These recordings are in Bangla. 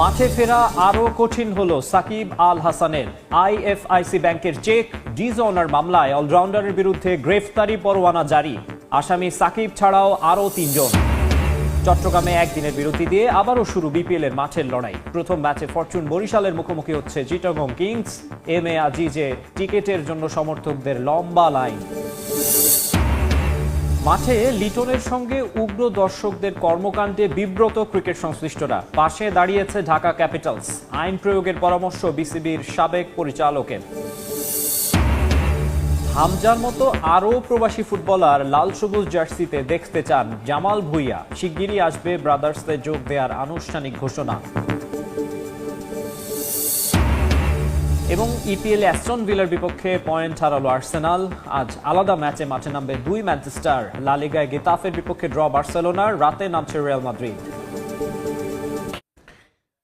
মাঠে ফেরা আরও কঠিন হলো সাকিব আল হাসানের। আইএফআইসি ব্যাংকের চেক ডিজঅনার মামলায় অলরাউন্ডারের বিরুদ্ধে গ্রেফতারি পরোয়ানা জারি। আসামি সাকিব ছাড়াও আরও 3 জন। চট্টগ্রামে একদিনের বিরতি দিয়ে আবারও শুরু বিপিএল এর মাঠের লড়াই। প্রথম ম্যাচে ফরচুন বরিশালের মুখোমুখি হচ্ছে চিটাগং কিংস। এম এ আজিজে টিকেটের জন্য সমর্থকদের লম্বা লাইন। মাঠে লিটনের সঙ্গে উগ্র দর্শকদের কর্মকাণ্ডে বিব্রত ক্রিকেট সংশ্লিষ্টরা। পাশে দাঁড়িয়েছে ঢাকা ক্যাপিটালস। আইন প্রয়োগের পরামর্শ বিসিবির সাবেক পরিচালকের। হামজার মতো আরও প্রবাসী ফুটবলার লাল সবুজ জার্সিতে দেখতে চান জামাল ভুঁইয়া। শিগগিরই আসবে ব্রাদার্সে যোগ দেওয়ার আনুষ্ঠানিক ঘোষণা। এবং ইপিএল অ্যাস্টন ভিলার বিপক্ষে পয়েন্ট হারালো আর্সেনাল। আজ আলাদা ম্যাচে মাঠে নামবে 2 ম্যানচেস্টার। লা লিগায় গেতাফের বিপক্ষে ড্র বার্সেলোনার। রাতে নামছে রিয়াল মাদ্রিদ।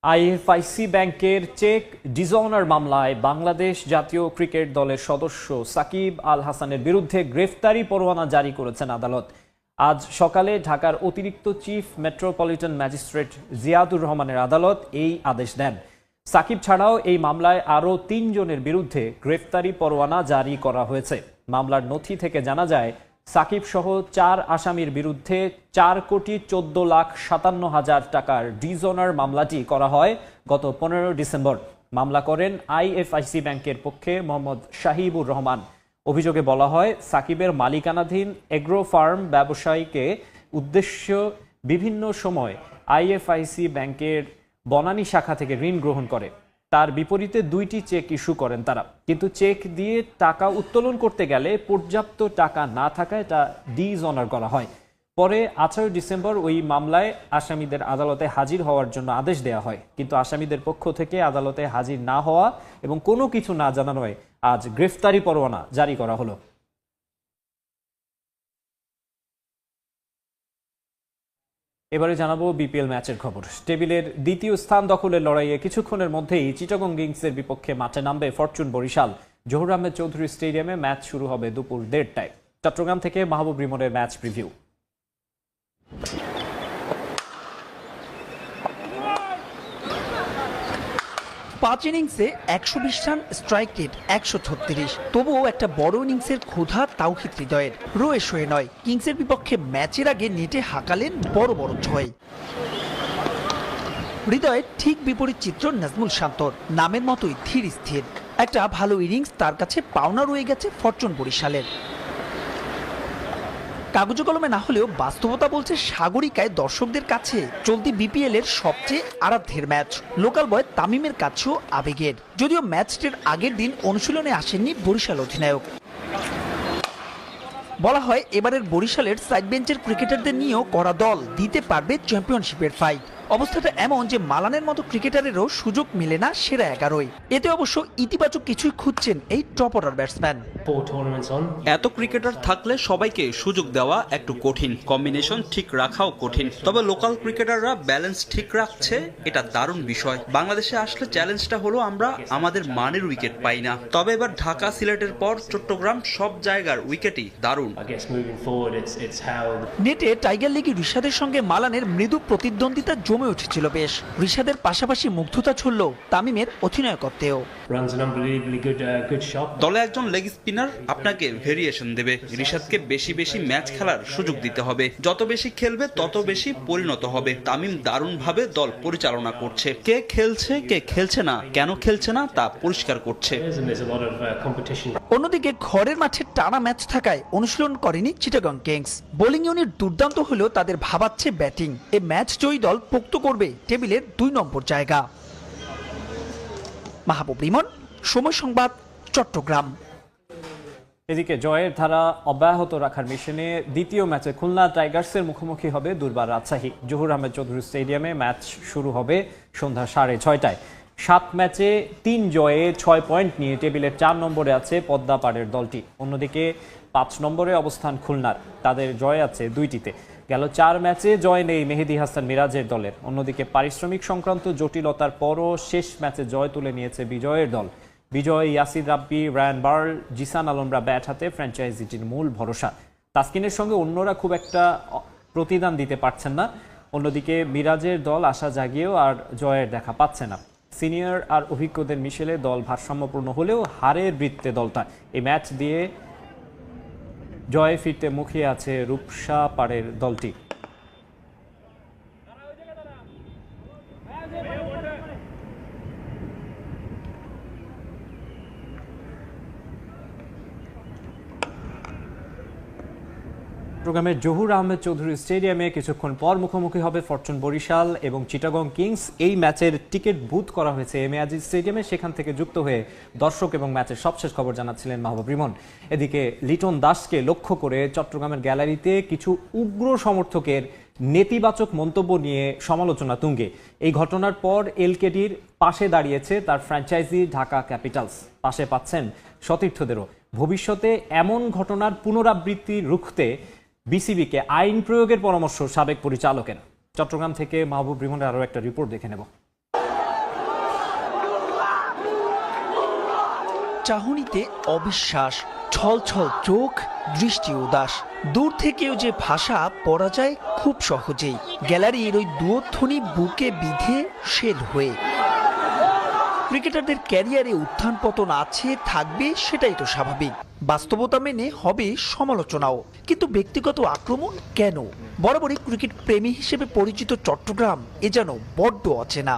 আইএফআইসি ব্যাংকের চেক ডিজঅনার মামলায় বাংলাদেশ জাতীয় ক্রিকেট দলের সদস্য সাকিব আল হাসানের বিরুদ্ধে গ্রেফতারি পরোয়ানা জারি করেছেন আদালত। আজ সকালে ঢাকার অতিরিক্ত চিফ মেট্রোপলিটন ম্যাজিস্ট্রেট জিয়াদুর রহমানের আদালত এই আদেশ দেন। সাকিব ছাড়াও এই মামলায় আরও 3 জনের বিরুদ্ধে গ্রেফতারি পরোয়ানা জারি করা হয়েছে। মামলার নথি থেকে জানা যায় সাকিব সহ 4 আসামির বিরুদ্ধে 4,14,57,000 টাকার ডিজঅনার মামলাটি করা হয় গত 15 ডিসেম্বর। মামলা করেন আইএফআইসি ব্যাংকের পক্ষে মোহাম্মদ শাহিবুর রহমান। অভিযোগে বলা হয় সাকিবের মালিকানাধীন এগ্রো ফার্ম ব্যবসায়ীকে উদ্দেশ্য বিভিন্ন সময় আইএফআইসি ব্যাংকের বনানী শাখা থেকে ঋণ গ্রহণ করে। তার বিপরীতে 2টি চেক ইস্যু করেন তারা। কিন্তু চেক দিয়ে টাকা উত্তোলন করতে গেলে পর্যাপ্ত টাকা না থাকায় তা ডিজঅনার করা হয়। পরে 18 ডিসেম্বর ওই মামলায় আসামিদের আদালতে হাজির হওয়ার জন্য আদেশ দেওয়া হয়। কিন্তু আসামিদের পক্ষ থেকে আদালতে হাজির না হওয়া এবং কোনো কিছু না জানানোয় আজ গ্রেফতারি পরোয়ানা জারি করা হলো। এবারে জানাবো বিপিএল ম্যাচের খবর। টেবিলের দ্বিতীয় স্থান দখলের লড়াইয়ে কিছুক্ষণের মধ্যেই চিটাগং কিংসের বিপক্ষে মাঠে নামবে ফরচুন বরিশাল। জহুর আহমেদ চৌধুরী স্টেডিয়ামে ম্যাচ শুরু হবে দুপুর 1:30টায়। চট্টগ্রাম থেকে মাহবুব রিমনের ম্যাচ প্রিভিউ। 5 ইনিংসে 120 রান, স্ট্রাইক রেট 136। তবুও একটা বড় ইনিংসের ক্ষুধা তাওহিদ হৃদয়ের। রয়ে শোয়ে নয়, কিংসের বিপক্ষে ম্যাচের আগে নেটে হাঁকালেন বড় বড় ছয়। হৃদয়ের ঠিক বিপরীত চিত্র নাজমুল শান্তর। নামের মতোই ধীর স্থির। একটা ভালো ইনিংস তার কাছে পাওনা রয়ে গেছে ফরচুন বরিশালের। কাগজে কলমে না হলেও বাস্তবতা বলছে সাগরিকায় দর্শকদের কাছে চলতি বিপিএল এর সবচেয়ে আরাধ্যের ম্যাচ। লোকাল বয় তামিমের কাছেও আবেগের। যদিও ম্যাচটির আগের দিন অনুশীলনে আসেননি বরিশাল অধিনায়ক। বলা হয় এবারের বরিশালের সাইড বেঞ্চের ক্রিকেটারদের নিয়েও করা দল দিতে পারবে চ্যাম্পিয়নশিপের ফাইট। অবস্থাটা এমন যে মালানের মতো ক্রিকেটারেরও সুযোগ মিলে না সেরা 11-য়। এতে অবশ্য ইতিবাচক কিছুই খুঁজছেন এই টপ অর্ডার ব্যাটসম্যান। এত ক্রিকেটার থাকলে সবাইকে সুযোগ দেওয়া একটু কঠিন, কম্বিনেশন ঠিক রাখাও কঠিন। তবে লোকাল ক্রিকেটাররা ব্যালেন্স ঠিক রাখছে, এটা দারুণ বিষয়। বাংলাদেশে আসলে চ্যালেঞ্জটা হলো আমরা আমাদের মানের উইকেট পাই না। তবে এবার ঢাকা, সিলেটের পর চট্টগ্রাম সব জায়গার উইকেটই দারুণ। নেটে টাইগার লিগে রিশাদের সঙ্গে মালানের মৃদু প্রতিদ্বন্দ্বিতা জমে উঠেছিল বেশ। রিশাদের পাশাপাশি মুগ্ধতা ছুড়ল তামিমের অধিনায়কত্বেও। দলে একজন লেগ স্পিনার আপনাকে ভেরিয়েশন দেবে। রিশাদকে বেশি বেশি ম্যাচ খেলার সুযোগ দিতে হবে। যত বেশি খেলবে তত বেশি পরিণত হবে। তামিম দারুণভাবে দল পরিচালনা করছে। কে খেলছে কে খেলছে না, কেন খেলছে না তা পরিষ্কার করছে। অন্যদিকে ঘরের মাঠে টানা ম্যাচ থাকায় অনুশীলন করেনি চিটাগং কিংস। বোলিং ইউনিট দুর্দান্ত হলেও তাদের ভাবাচ্ছে ব্যাটিং। এই ম্যাচ জয়ী দল পোক্ত করবে টেবিলের 2 নম্বর জায়গা। মাহবুব রিমন, সময় সংবাদ, চট্টগ্রাম। এদিকে জয়ের ধারা অব্যাহত রাখার মিশনে দ্বিতীয় ম্যাচে খুলনা টাইগার্সের মুখোমুখি হবে দুর্বার রাজশাহী। জহুর আহমেদ চৌধুরী স্টেডিয়ামে ম্যাচ শুরু হবে সন্ধ্যা 6:30টায়। 7 ম্যাচে 3 জয়ে 6 পয়েন্ট নিয়ে টেবিলের 4 নম্বরে আছে পদ্মাপাড়ের দলটি। অন্যদিকে 5 নম্বরে অবস্থান খুলনার, তাদের জয় আছে 2টিতে। গেল 4 ম্যাচে জয় নেই মেহেদী হাসান মিরাজের দলের। অন্যদিকে পারিশ্রমিক সংক্রান্ত জটিলতার পরও শেষ ম্যাচে জয় তুলে নিয়েছে বিজয়ের দল। বিজয়, ইয়াসির রাব্বি, রায়ান বার্ল, জিসান আলমরা ব্যাট হাতে ফ্র্যাঞ্চাইজিটির মূল ভরসা। তাসকিনের সঙ্গে অন্যরা খুব একটা প্রতিদান দিতে পারছেন না। অন্যদিকে মিরাজের দল আশা জাগিয়েও আর জয়ের দেখা পাচ্ছে না। সিনিয়র আর অভিজ্ঞদের মিশেলে দল ভারসাম্যপূর্ণ হলেও হারের বৃত্তে দলটা এই ম্যাচ দিয়ে জয়ে ফিরতে মুখিয়ে আছে রূপসা পাড়ের দলটি। চট্টগ্রামের জহুর আহমেদ চৌধুরী স্টেডিয়ামে কিছুক্ষণ পর মুখোমুখি হবে ফরচুন বরিশাল এবং চিটাগং কিংস। এই ম্যাচের টিকিট বুথ করা হয়েছে এম এ আজিজ স্টেডিয়ামে। সেখান থেকে যুক্ত হয়ে দর্শক এবং ম্যাচের সবশেষ খবর জানাচ্ছিলেন মাহবুব রিমন। এদিকে লিটন দাসকে লক্ষ্য করে চট্টগ্রামের গ্যালারিতে কিছু উগ্র সমর্থকের নেতিবাচক মন্তব্য নিয়ে সমালোচনা তুঙ্গে। এই ঘটনার পর এলকেডির পাশে দাঁড়িয়েছে তার ফ্র্যাঞ্চাইজি ঢাকা ক্যাপিটালস, পাশে পাচ্ছেন সতীর্থদেরও। ভবিষ্যতে এমন ঘটনার পুনরাবৃত্তি রুখতে বিসিবিকে আইন প্রয়োগের পরামর্শ সাবেক পরিচালকের। চট্টগ্রাম থেকে মাহবুব রিমনের আরও একটা রিপোর্ট দেখে নেব। চাহনিতে অবিশ্বাস, ছলছল চোখ, দৃষ্টি উদাস। দূর থেকেও যে ভাষা পড়া যায় খুব সহজেই। গ্যালারির ওই দুয়োধ্বনি বুকে বিধে শেল হয়ে। ক্রিকেটারদের ক্যারিয়ারে উত্থান পতন আছে, থাকবে, সেটাই তো স্বাভাবিক। বাস্তবতা মেনে হবে সমালোচনাও, কিন্তু ব্যক্তিগত আক্রমণ কেন? বরাবরই ক্রিকেট প্রেমী হিসেবে পরিচিত চট্টগ্রাম এ যেন বড্ড অচেনা।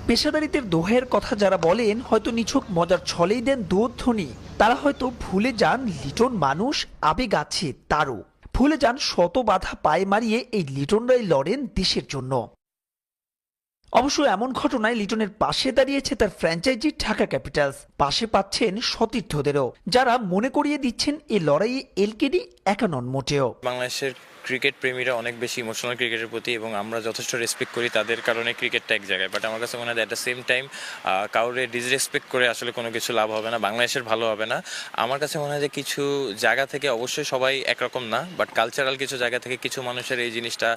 পেশাদারিত্বের দোহের কথা যারা বলেন, হয়তো নিছক মজার ছলেই দেন দুধ্বনি। তারা হয়তো ভুলে যান লিটন মানুষ, আবেগ আছে তারও। ভুলে যান শত বাধা পায়ে মারিয়ে এই লিটনরাই লড়েন দেশের জন্য। অবশ্য এমন ঘটনায় লিটনের পাশে দাঁড়িয়েছে তার ফ্র্যাঞ্চাইজি ঢাকা ক্যাপিটালস। পাশে পাচ্ছেন সতীর্থদেরও, যারা মনে করিয়ে দিচ্ছেন এই লড়াইয়ে এলকেডি একা নন মোটেও। বাংলাদেশের ক্রিকেট প্রেমীরা অনেক বেশি ইমোশনাল ক্রিকেটের প্রতি, এবং আমরা যথেষ্ট রেসপেক্ট করি তাদের কারণে ক্রিকেটটা এক জায়গায়। বাট আমার কাছে মনে হয় অ্যাট দ্য সেম টাইম কাউরে ডিসরেসপেক্ট করে আসলে কোনো কিছু লাভ হবে না, বাংলাদেশের ভালো হবে না। আমার কাছে মনে হয় যে কিছু জায়গা থেকে, অবশ্যই সবাই একরকম না, বাট কালচারাল কিছু জায়গা থেকে কিছু মানুষের এই জিনিসটা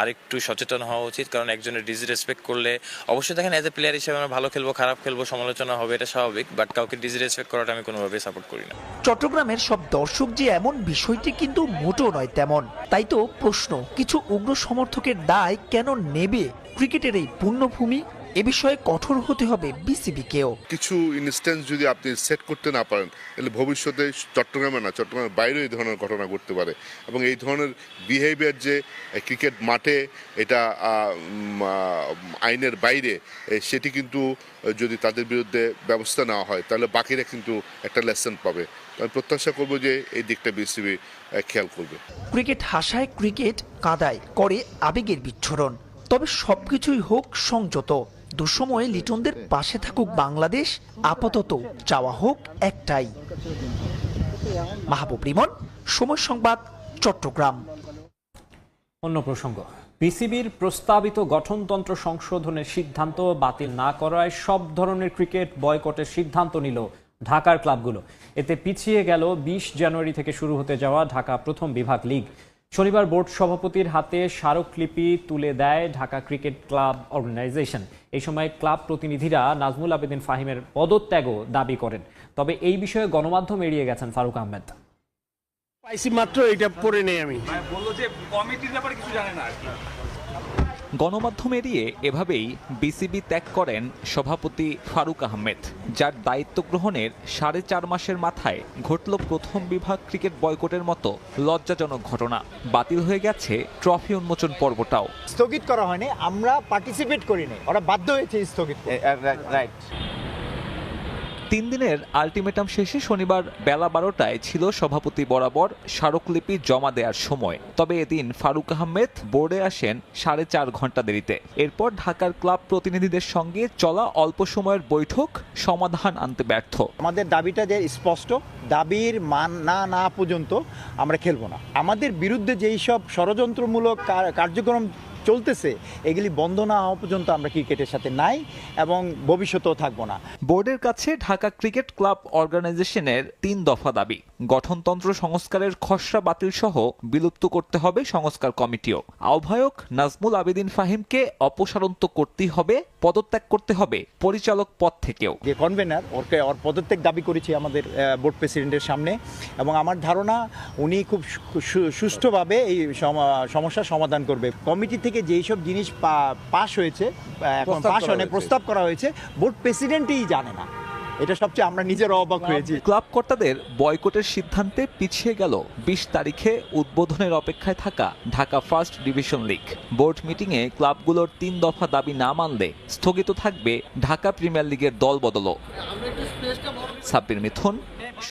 আরেকটু সচেতন হওয়া উচিত। কারণ একজনের ডিসরেসপেক্ট করলে, অবশ্যই দেখেন অ্যাজ এ প্লেয়ার হিসেবে আমরা ভালো খেলবো, খারাপ খেলবো, সমালোচনা হবে, এটা স্বাভাবিক। বাট কাউকে ডিসরেসপেক্ট করাটা আমি কোনোভাবেই সাপোর্ট করি না। চট্টগ্রামের সব দর্শক যে এমন, বিষয়টি কিন্তু মোটেও নয় তেমন। তাই তো প্রশ্ন, কিছু উগ্র সমর্থকের দায় কেন নেবে ক্রিকেটের এই পুণ্যভূমি? এ বিষয়ে কঠোর হতে হবে বিসিবিকেও। কিছু ইনস্ট্যান্স যদি আপনি সেট করতে না পারেন, তাহলে ভবিষ্যতে চট্টগ্রামে না, চট্টগ্রামের বাইরেও এই ধরনের ঘটনা ঘটতে পারে। এবং এই ধরনের বিহেভিয়ার যে ক্রিকেট মাঠে এটা আইনের বাইরে, সেটি কিন্তু যদি তাদের বিরুদ্ধে ব্যবস্থা নেওয়া হয়, তাহলে বাকিরা কিন্তু একটা লেসন পাবে। আমি প্রত্যাশা করবো যে এই দিকটা বিসিবি খেয়াল করবে। ক্রিকেট হাসায়, ক্রিকেট কাদায়, করে আবেগের বিচ্ছুরণ। তবে সবকিছুই হোক সংযত। দুঃসময়ে লিটনদের পাশে থাকুক বাংলাদেশ, আপাতত চাওয়া হোক একটাই। মাহবুব রিমন, সময় সংবাদ, চট্টগ্রাম। অন্য প্রসঙ্গ, বিসিবির প্রস্তাবিত গঠনতন্ত্র সংশোধনের সিদ্ধান্ত বাতিল না করায় সব ধরনের ক্রিকেট বয়কটের সিদ্ধান্ত নিল ঢাকার ক্লাবগুলো। এতে পিছিয়ে গেল 20 জানুয়ারি থেকে শুরু হতে যাওয়া ঢাকা প্রথম বিভাগ লিগ। শনিবার বোর্ড সভাপতির হাতে স্মারকলিপি তুলে দেয় ঢাকা ক্রিকেট ক্লাব অর্গানাইজেশন। এই সময় ক্লাব প্রতিনিধিরা নাজমুল আবেদিন ফাহিমের পদত্যাগও দাবি করেন। তবে এই বিষয়ে গণমাধ্যম এড়িয়ে গেছেন ফারুক আহমেদ। পাইছি মাত্র, এটা পড়ে নেই আমি। বললো যে কমিটির ব্যাপারে কিছু জানে না। গণমাধ্যম এড়িয়ে এভাবেই বিসিবি ত্যাগ করেন সভাপতি ফারুক আহমেদ, যার দায়িত্ব গ্রহণের 4.5 মাসের মাথায় ঘটল প্রথম বিভাগ ক্রিকেট বয়কটের মতো লজ্জাজনক ঘটনা। বাতিল হয়ে গেছে ট্রফি উন্মোচন পর্বটাও। স্থগিত করা হয়নি, আমরা পার্টিসিপেট করিনি, ওরা বাধ্য হয়েছে স্থগিত। রাইট। 3 দিনের আলটিমেটাম শেষে শনিবার বেলা 12টায় ছিল সভাপতি বরাবর স্মারকলিপি জমা দেওয়ার সময়। তবে এদিন ফারুক আহমেদ বোর্ডে আসেন 4.5 ঘন্টা দেরিতে। এরপর ঢাকার ক্লাব প্রতিনিধিদের সঙ্গে চলা অল্প সময়ের বৈঠক সমাধান আনতে ব্যর্থ। আমাদের দাবিটা যে স্পষ্ট, দাবির মান না পর্যন্ত আমরা খেলবো না। আমাদের বিরুদ্ধে যেই সব ষড়যন্ত্রমূলক কার্যক্রম চলতেছে, এগুলি বন্ধ না হওয়া পর্যন্ত আমরা ক্রিকেটের সাথে নাই এবং ভবিষ্যতেও থাকবো না। বোর্ডের কাছে ঢাকা ক্রিকেট ক্লাব অর্গানাইজেশনের 3 দফা দাবি। গঠনতন্ত্র সংস্কারের খসড়া বাতিল সহ বিলুপ্ত করতে হবে সংস্কার কমিটিও। আহ্বায়ক নাজমুল আবেদিন ফাহিমকে অপসারণ তো করতেই হবে, পদত্যাগ করতে হবে পরিচালক পদ থেকেও। যে কনভেনার ওর পদত্যাগ দাবি করেছি আমাদের বোর্ড প্রেসিডেন্টের সামনে, এবং আমার ধারণা উনি খুব সুষ্ঠুভাবে এই সমস্যার সমাধান করবে। কমিটি থেকে যেই সব জিনিস পাশ হয়েছে, এখন পাশ হয়নি, প্রস্তাব করা হয়েছে, বোর্ড প্রেসিডেন্টই জানে না। এটা সবচেয়ে আমরা নিজেরা অবাক হয়েছি। ক্লাব কর্তাদের বয়কটের সিদ্ধান্তে পিছিয়ে গেল 20 তারিখে উদ্বোধনের অপেক্ষায় থাকা Dhaka first division league. Board মিটিংয়ে ক্লাবগুলোর 3 দফা দাবি না মানলে স্থগিত থাকবে ঢাকা প্রিমিয়ার লিগের দল বদলও। সাব্বির মিথুন,